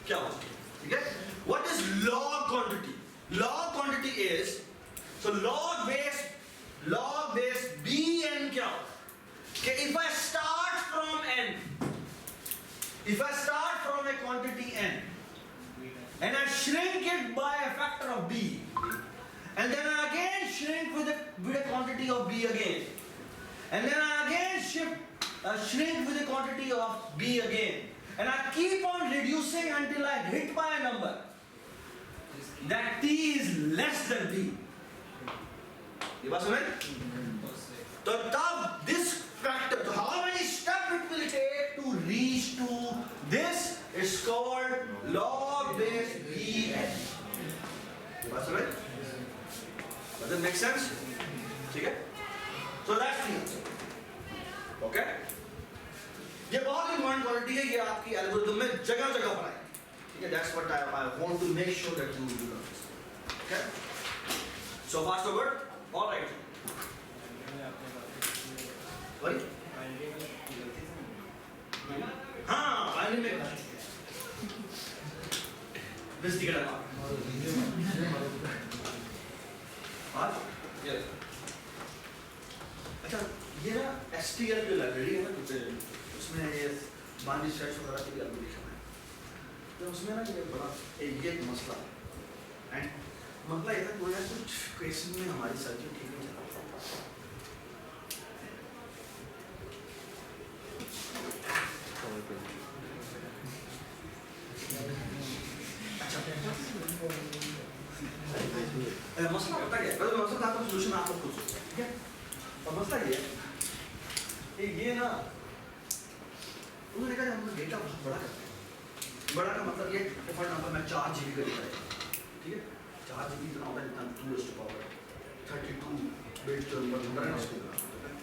क्या होता है? ठीक है? What is log quantity? Log quantity is so log base bn क्या होता है? कि if I start from a quantity n and I shrink it by a factor of b and then I again shrink with a quantity of b again and then I again shrink with the quantity of b again and I keep on reducing until I hit by a number that t is less than b. ये बात समझ? तो तब this factor, so how many steps it will take to reach to this is called log base bn. ये बात समझ? Does it make sense? ठीक है? So that's the answer. Okay, ये बहुत इंपॉर्टेंट क्वालिटी है, ये आपकी एल्गोरिथम में जगह पर आएगी, ठीक है। That's what I want to make sure that you do this, okay. So far so good, alright. Sorry, हाँ फाइनली में दिस टिकट है आज ये अच्छा, ये ना STL की लाइब्रेरी है ना, उसमें ये बानी सर्च वगैरह की एल्गोरिथम है, तो उसमें ना ये बड़ा ये एक मसला है, एंड मसला ये था कि कुछ क्वेश्चन में हमारी सर्चिंग ठीक नहीं चल रही। अच्छा, मसला पता क्या है, मसला आपको सोल्यूशन आप लोग खुद सोचो, ठीक है। और मसला ये है, ये ना उन्होंने कहा हम डेटा बहुत बड़ा करते हैं, बड़ा का मतलब ये फॉर एग्जांपल मैं 4 GB का डेटा है, ठीक है, 4 GB इतना होता है जितना 2 बिट जो नंबर है ना उसको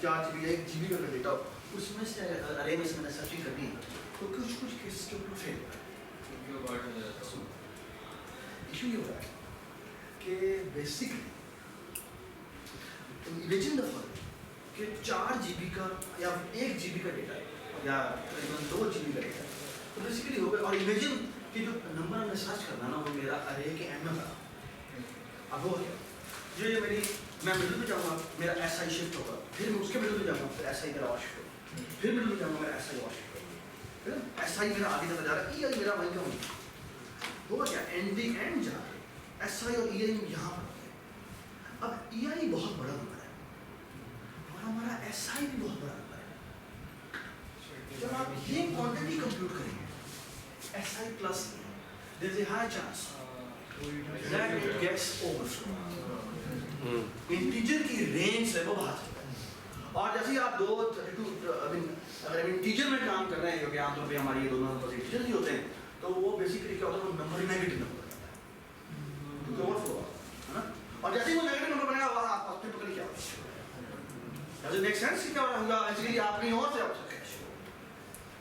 4 GB 1 GB का डेटा, उसमें से अरे में से मैंने सर्चिंग करनी है तो कुछ केसेस के ऊपर फेल हो रहा है। इशू ये हो रहा है कि बेसिकली इमेजिन द फॉलोइंग कि 4 GB का या 1 GB का डेटा या करीबन 2 GB का डेटा तो बेसिकली हो गया। और इमेजिन कि जो नंबर हमने सर्च करना ना वो मेरा अरे के एंड में बना। अब हो गया जो ये मेरी मैं मिडिल में जाऊँगा मेरा SI शिफ्ट होगा, फिर मैं उसके मिडिल में जाऊँगा फिर SI मेरा और शिफ्ट होगा, फिर मिडिल में जाऊँगा मेरा SI और शिफ्ट होगा, फिर SI मेरा आगे चला जा रहा है, EI मेरा वहीं का वहीं होगा क्या एंड दी एंड जाके SI और EI यहाँ पर होंगे। अब EI बहुत बड़ा नंबर है और हमारा SI भी बहुत बड़ा नंबर है। जब आप ये क्वांटिटी कंप्यूट करेंगे SI plus there is a high chance that it gets overflow। Integer की रेंज से वो बाहर चलता है। और जैसे ही आप अगर इंटीजर में काम कर रहे हैं क्योंकि आमतौर पे हमारी ये दोनों नंबर इंटीजर ही होते हैं तो वो बेसिकली क्या होता है वो नंबर नेगेटिव नंबर हो जाता है तो ओवरफ्लो है ना। और जैसे ही वो नेगेटिव नंबर बनेगा वो आप फिर पकड़ क्या होगा डज इट मेक सेंस क्या होगा बेसिकली आप कहीं और से आप सकते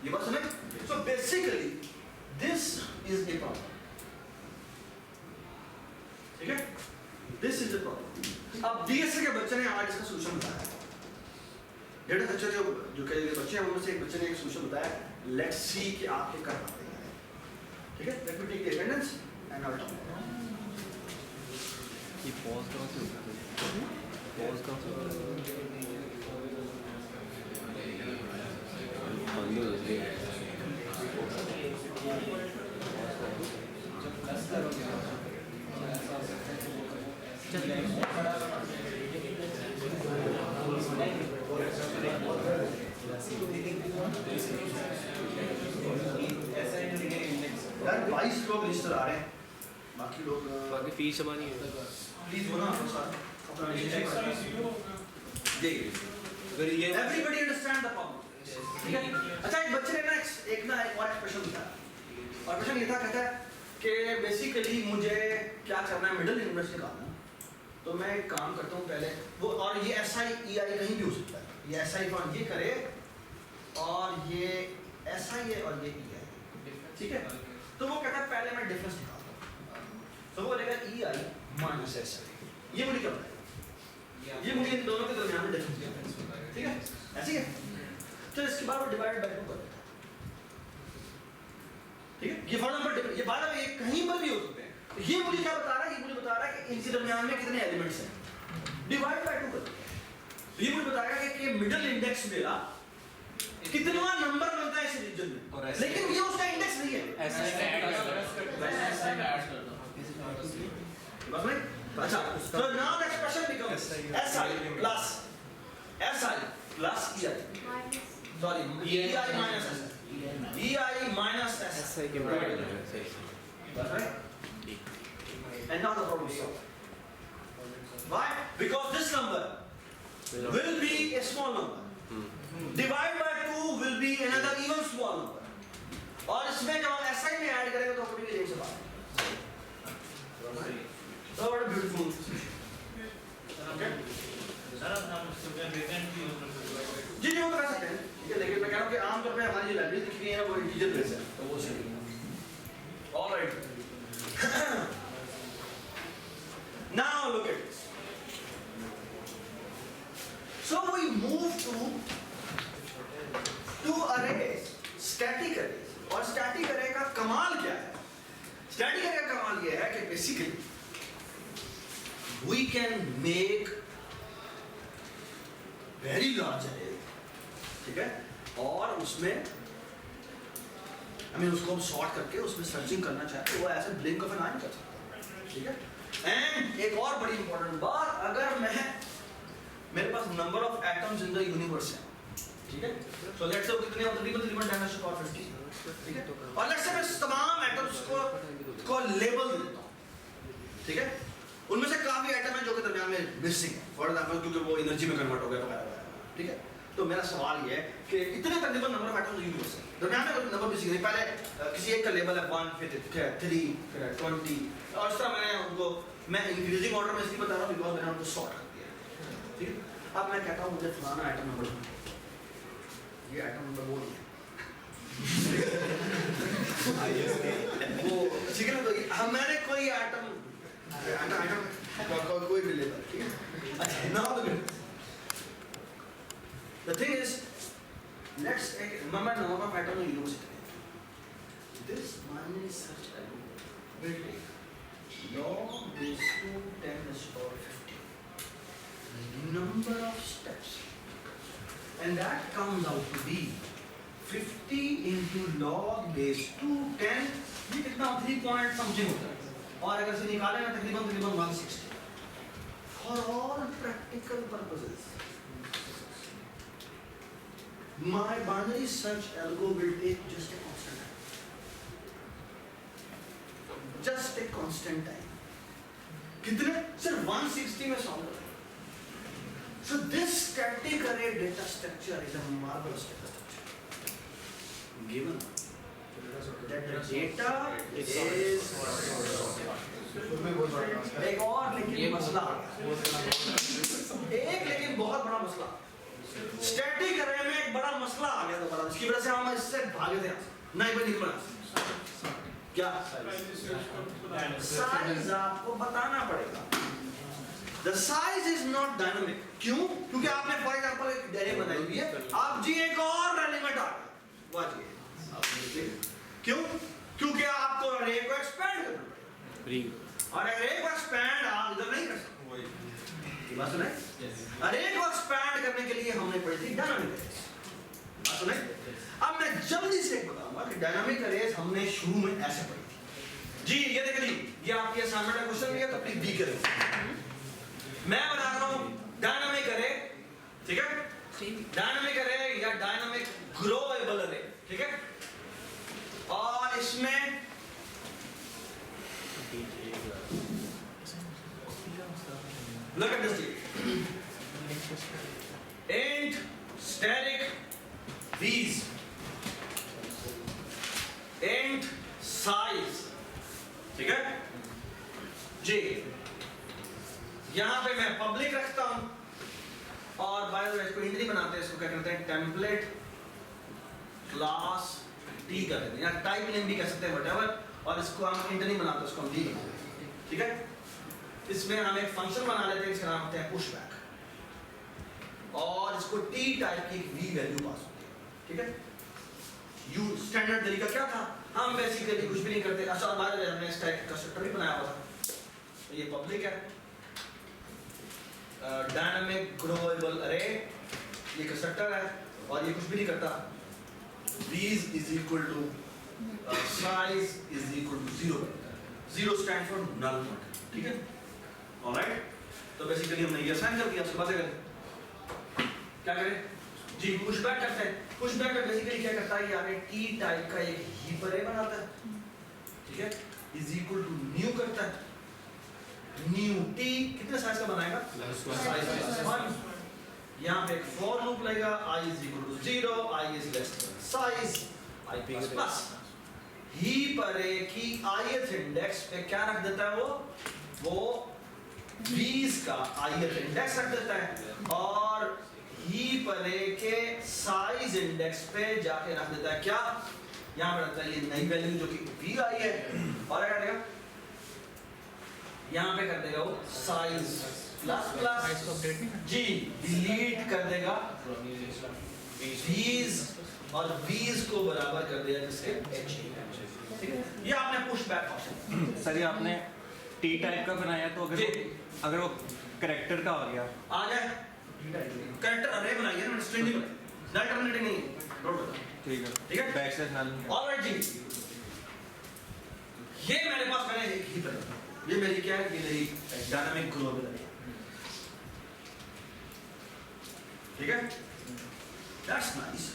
ये बात समझ। So basically this is a problem ठीक है दिस इज द प्रॉब्लम। अब DSA के बच्चे ने आज इसका सॉल्यूशन बताया डेटा स्ट्रक्चर जो के बच्चे हैं उनमें से एक बच्चे ने एक सॉल्यूशन बताया लेट्स सी कि आप ये कर पाते हैं ठीक है। Let me take the attendance and I will ये पॉज करो पॉज करो बंद हो यार 22 लोग लिस्ट आ रहे हैं बाकी लोग बाकी फीस हमारी है प्लीज बोलो आप साथ अपना जी अगर ये एवरीबॉडी अंडरस्टैंड द प्रॉब्लम ठीक है। अच्छा एक बच्चे ने एक और एक्सप्रेशन बताया और क्वेश्चन ये था कहता है कि बेसिकली मुझे क्या करना है मिडिल इनवर्स निकालना तो मैं एक काम करता हूँ पहले वो और ये SI EI कहीं भी हो सकता है ये SI फॉर्म ये करे और ये SI है और ये EI ठीक है। तो वो कहता है पहले मैं डिफरेंस निकालता हूँ तो वो बोलेगा EI माइनस SI ये मुझे क्या बताएगा ये मुझे इन दोनों के दरमियान में डिफरेंस ठीक है ऐसी है। तो इसके बाद वो डिवाइड बाय 2 कर देता है ठीक है। ये फॉर नंबर ये बात ये कहीं पर भी हो सकते हैं ये मुझे क्या बता रहा है ये मुझे बता रहा है कि इनके दरमियान में कितने एलिमेंट्स हैं डिवाइड बाय 2 कर देता है। तो ये मुझे बताएगा कि मिडिल इंडेक्स मेरा कितना नंबर बनता है इस रीजन में लेकिन ये उसका इंडेक्स नहीं है बस नहीं अच्छा। so now the expression becomes SI plus EI sorry EI minus SI EI minus SI that's right and now the problem is solved why because this number will be a small number divide by 2 will be another even small number और इसमें जब हम SI में add करेंगे तो अपनी range से बाहर so what a beautiful okay जी वो कर सकते हैं ठीक है। लेकिन मैं कह रहा हूँ कि आमतौर पे हमारी जो लाइब्रेरी दिख रही है ना वो इंटीजर बेस है तो वो सही है alright. now look at this so we move to arrays static arrays और static array का कमाल क्या है static array का कमाल ये है कि basically we can make very large array ठीक है और उसमें उसको हम सॉर्ट करके उसमें सर्चिंग करना चाहते तो वो ऐसे ब्लिंक ऑफ एन आई कर सकते हैं ठीक है। एंड एक और बड़ी इंपॉर्टेंट बात अगर मेरे पास number of atoms in the universe है ठीक है सो लेट्स से कितने होते हैं तकरीबन 10 और 50 ठीक है और लेट्स से मैं तमाम एटम्स को लेबल देता हूं ठीक है। उनमें से काफी आइटम है जो के दरमियान में मिसिंग है फॉर एग्जांपल क्योंकि वो एनर्जी में कन्वर्ट हो गया वगैरह ठीक है। तो मेरा सवाल ये है कि इतने तकरीबन नंबर ऑफ एटम्स यूनिवर्स है दरमियान में नंबर मिसिंग है पहले किसी एक का लेबल है 1 फिर 3 फिर 20 और इस तरह मैंने उनको मैं इंक्रीजिंग ऑर्डर में इसलिए बता रहा हूँ बिकॉज मैंने उनको सॉर्ट कर दिया ठीक है। अब मैं कहता हूँ मुझे फलाना आइटम नंबर ये आइटम नंबर वो नहीं है वो ठीक है ना। तो मैंने कोई आइटम कोई भी लेबर, ठीक है? अच्छा, now look at this. The thing is, let's remember Nova pattern of university. This binary search algorithm will take log base 2 10 is power 50 number of steps, and that comes out to be 50 into log base 2 10, ये कितना 3 point something होता है, और अगर से निकाले ना तकरीबन 160. For all practical purposes, my binary search algo will take just a constant time. Just a constant time. कितने? सिर्फ 160 में solve करें. So this static array data structure is a marvelous data structure. Given that the data is एक और लेकिन मसला आ गया. एक लेकिन बहुत बड़ा मसला. स्टैटिक अरे में एक बड़ा मसला आ गया दोबारा, जिसकी वजह से हम इससे भागे थे. नहीं भाई निकल क्या साइज आपको बताना पड़ेगा. The size is not dynamic. क्यों? क्योंकि आपने फॉर एग्जांपल एक एरे बनाई हुई है, आप जी एक और एलिमेंट आ गया, वाह जी. क्यों? क्योंकि आपको अरे को एक्सपेंड करना पड़ेगा, और अरे को एक्सपेंड आप इधर नहीं कर सकते. ये बात सुने? अरे को एक्सपेंड करने के लिए हमने पढ़ी थी डायनामिक अरेज. बात सुने? अब मैं जल्दी से बताऊंगा कि डायनामिक अरेज हमने शुरू में ऐसे पढ़ी थी. जी ये देख लीजिए, ये आपकी असाइनमेंट का क्वेश्चन भी है, तो प्लीज डी करें. मैं बता रहा हूं डायनामिक अरे, ठीक है? डायनामिक अरे या डायनामिक ग्रोएबल अरे, ठीक है? और इसमें look at this thing. Int static these, int size, ठीक है जी. यहां पे मैं पब्लिक रखता हूं, और बाय द वे इसको इंट नहीं बनाते, इसको क्या करते हैं टेम्पलेट क्लास टी कर देते हैं, या टाइप नेम भी कह सकते हैं व्हाटएवर. और इसको हम इंट नहीं बनाते, इसको हम डी बनाते हैं, ठीक है? इसमें हम एक फंक्शन बना लेते हैं, इसका नाम होता है पुशबैक, और इसको टी टाइप की एक वी वैल्यू पास होती है, ठीक है? यू स्टैंडर्ड तरीका क्या था, हम बेसिकली कुछ भी नहीं करते. अच्छा बाद में हमने इस टाइप का कंस्ट्रक्टर भी बनाया हुआ था. तो ये पब्लिक है, डायनामिक ग्रोएबल अरे, ये कंस्ट्रक्टर है, और ये कुछ भी नहीं करता. these is equal to size is equal to 0. 0 stand for null point, ठीक है? ऑलराइट, तो बेसिकली हमने ये असाइन कर दिया. उसके बाद क्या करें जी, पुशबैक करते हैं. पुशबैक का बेसिकली क्या करता है, ये आगे टी टाइप का एक हीप अरे बनाता है, ठीक है? इज इक्वल टू न्यू करता है. न्यू टी कितने साइज का बनाएगा, साइज +1. यहाँ पे एक फॉर लूप लगेगा, i is equal to 0, i is less than size, i plus plus. Heap अरे की ith इंडेक्स पे क्या रख देता है वो v's का ith इंडेक्स रख देता है, और हीप अरे के साइज इंडेक्स पे जाके रख देता है क्या, यहाँ पे रखता है ये नई वैल्यू जो कि v आई है, और क्या करेगा यहाँ पे कर देगा वो साइज प्लस प्लस जी, डिलीट कर देगा v's, और v's को बराबर कर देगा जिसके h. ठीक है, ये आपने पुशबैक फंक्शन. सर ये आपने टी टाइप का बनाया, तो अगर वो कैरेक्टर का हो गया आ जाए, कैरेक्टर अरे बनाइए ना, स्ट्रिंग नहीं बनाइए, नल टर्मिनेटिंग नहीं है. ठीक है, ठीक है, बैकस्लैश नल. ऑलराइट जी. ये मेरे पास मैंने एक ही बनाया, ये मेरी क्या है, ये मेरी डायनामिक ग्लोबल है, ठीक है? That's nice,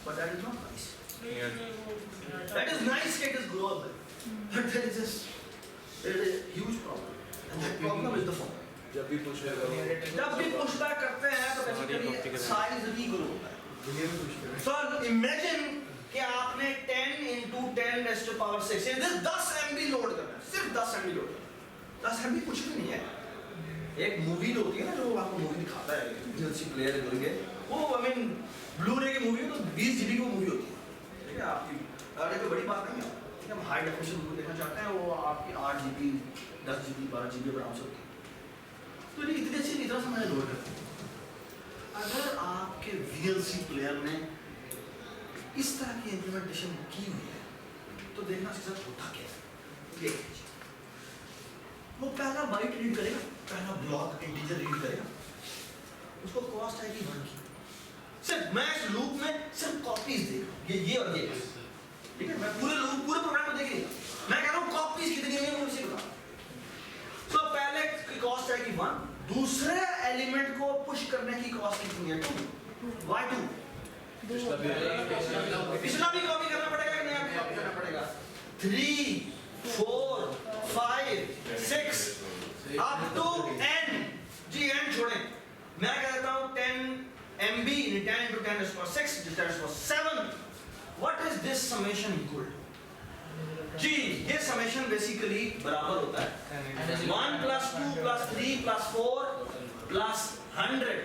but that is not nice. That is nice, it is global, but there is a huge problem, and that problem is the following. जब भी पुश पुशबैक करते हैं तो बेसिकली साइज रीग्रो होता है. So imagine कि आपने 10 into 10 raised to power 6 ये 10 MB लोड करना है, सिर्फ 10 MB लोड करना है. 10 MB कुछ भी नहीं है. एक मूवी होती है ना, जो आपको मूवी दिखाता है DLC प्लेयर करेंगे, वो आई मीन ब्लू रे की मूवी तो 20 GB की मूवी होती है, ठीक है? आपकी अरे कोई बड़ी बात नहीं है. ठीक है, हाई डेफिनेशन वीडियो देखना चाहते हैं वो आपकी 8 GB 10 GB 12 GB आराम से होती है। तो ये इतनी अच्छी इतना सा मैंने लोड करता हूँ। अगर आपके VLC प्लेयर ने इस तरह की इम्प्लीमेंटेशन की हुई है तो देखना इसके साथ होता क्या है। ये वो पहला बाइट रीड करेगा, पहला ब्लॉक इंटीजर रीड करेगा, उसको कॉस्ट आएगी 1 की। सिर्फ मैं इस लूप में सिर्फ कॉपीज देगा, ये और ये, ठीक है। मैं पूरे लूप पूरे प्रोग्राम को देख लिया, मैं कह रहा हूँ कॉपीज कितनी है मुझे बता। तो पहले की कॉस्ट आएगी 1, दूसरे एलिमेंट को पुश करने की कॉस्ट कितनी है 2, why 2? पिछला भी कॉपी करना पड़ेगा कि नहीं आपको कॉपी करना पड़ेगा। 3 4 5 6 अप टू n, जी n छोड़ें, मैं कहता हूँ 10 MB 10 into 10 is for 6, 10 is for 7. What is this summation equal? जी ये summation basically बराबर होता है 1 plus 2 plus 3 plus 4 plus 100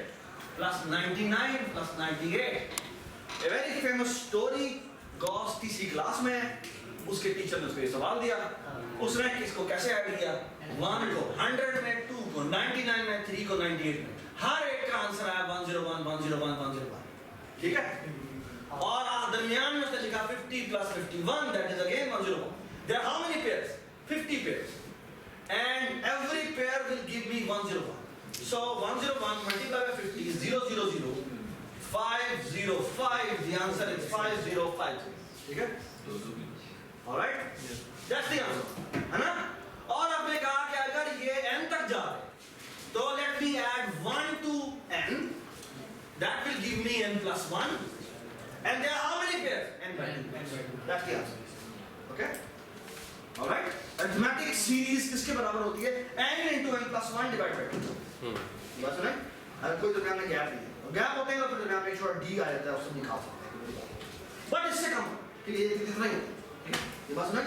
plus 99 plus 98. A very famous story, Gauss तीसरी क्लास में है, उसके टीचर ने उसको ये सवाल दिया, उसने इसको कैसे ऐड किया, 1 को 100 में, 2 को 99 में, 3 को 98 में, हर एक का आंसर आया 101 101 101, ठीक है। और दरमियान में उसने लिखा 50 plus 51, that is again 101. There are how many pairs? 50 pairs, and every pair will give me 101. So 101 multiplied by 50 is 000 505. The answer is 5050, ठीक है। Alright, that's the answer, है ना। और आपने कहा कि अगर ये n तक जा रहे तो let me add 1 to n, that will give me n plus 1, and there are how many pairs? n by 2. That's the answer, okay. Alright, arithmetic series किसके बराबर होती है? n into n plus 1 divided by 2. बात सुने? अगर कोई दुनिया में गैप नहीं है, गैप होते हैं तो फिर दुनिया में छोटा d आ जाता है, उससे निकाल सकते हैं, बट इससे कम कि ये कितना ही, ये बात सुने?